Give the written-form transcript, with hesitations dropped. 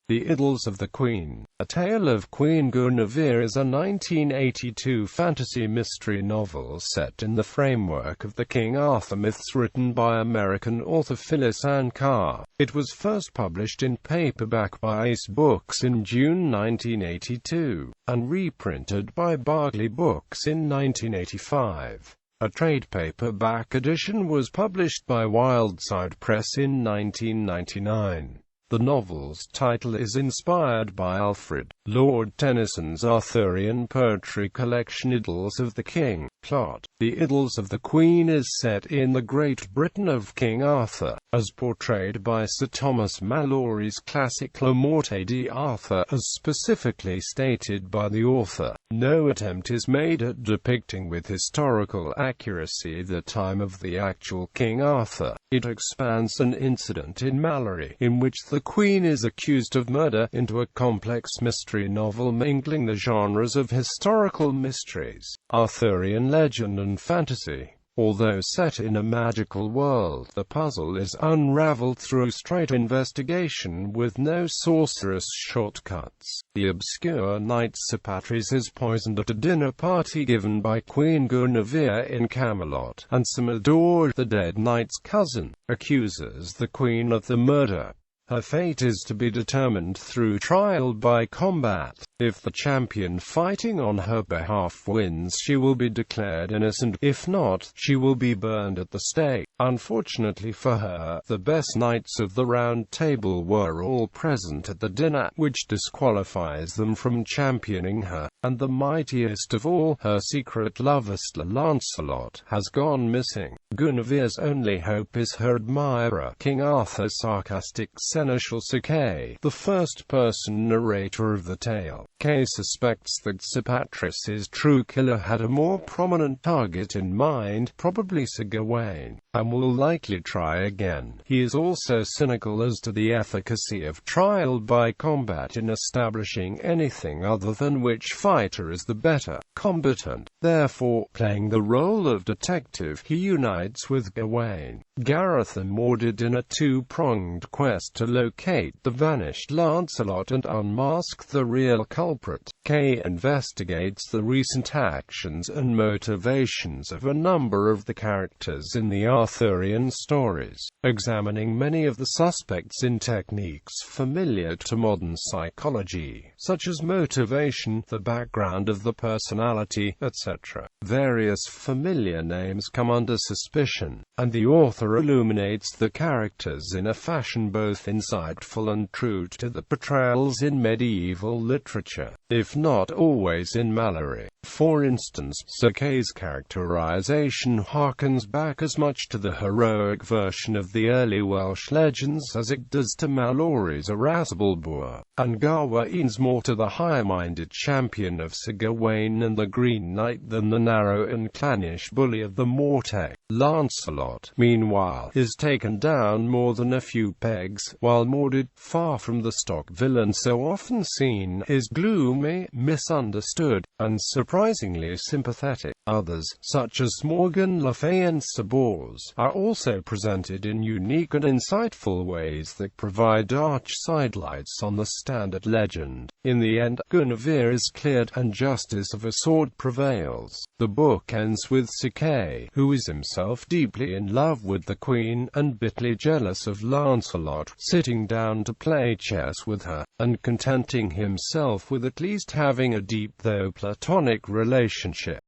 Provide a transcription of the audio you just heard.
The Idylls of the Queen. A Tale of Queen Guenevere is a 1982 fantasy mystery novel set in the framework of the King Arthur myths written by American author Phyllis Ann Karr. It was first published in paperback by Berkley Books in June 1982, and reprinted by Berkley Books in 1985. A trade paperback edition was published by Wildside Press in 1999. The novel's title is inspired by Alfred, Lord Tennyson's Arthurian poetry collection Idylls of the King. Plot: The Idylls of the Queen is set in the Great Britain of King Arthur, as portrayed by Sir Thomas Malory's classic La Morte d'Arthur, as specifically stated by the author. No attempt is made at depicting with historical accuracy the time of the actual King Arthur. It expands an incident in Malory, in which the Queen is accused of murder, into a complex mystery novel mingling the genres of historical mysteries, Arthurian legend and fantasy. Although set in a magical world, the puzzle is unraveled through straight investigation with no sorcerous shortcuts. The obscure knight Sir Patris is poisoned at a dinner party given by Queen Guenevere in Camelot, and Sir Mador, the dead knight's cousin, accuses the Queen of the murder. Her fate is to be determined through trial by combat. If the champion fighting on her behalf wins, she will be declared innocent. If not, she will be burned at the stake. Unfortunately for her, the best knights of the Round Table were all present at the dinner, which disqualifies them from championing her, and the mightiest of all, her secret lover Sir Lancelot, has gone missing. Guinevere's only hope is her admirer, King Arthur's sarcastic Seneschal Sir Kay, the first-person narrator of the tale. Kay suspects that Sir Patris's true killer had a more prominent target in mind, probably Sir Gawain, and will likely try again. He is also cynical as to the efficacy of trial by combat in establishing anything other than which fighter is the better combatant. Therefore, playing the role of detective, he unites with Gawain, Gareth and Mordred in a two-pronged quest to locate the vanished Lancelot and unmask the real culprit. Kay investigates the recent actions and motivations of a number of the characters in the Arthurian stories, examining many of the suspects in techniques familiar to modern psychology, such as motivation, the background of the personality, etc. Various familiar names come under suspicion, and the author illuminates the characters in a fashion both insightful and true to the portrayals in medieval literature, if not always in Malory. For instance, Sir Kay's characterization harkens back as much to the heroic version of the early Welsh legends as it does to Malory's irascible boor, and Gawain's more to the high-minded champion of Sir Gawain and the Green Knight than the narrow and clannish bully of the Morte. Lancelot, meanwhile, is taken down more than a few pegs, while Mordred, far from the stock villain so often seen, is gloomy, misunderstood, and surprisingly sympathetic. Others, such as Morgan Le Fay and Sir Bors, are also presented in unique and insightful ways that provide arch sidelights on the standard legend. In the end, Guinevere is cleared, and justice of a sort prevails. The book ends with Sir Kay, who is himself deeply in love with the Queen, and bitterly jealous of Lancelot, sitting down to play chess with her, and contenting himself with at least having a deep though platonic relationship.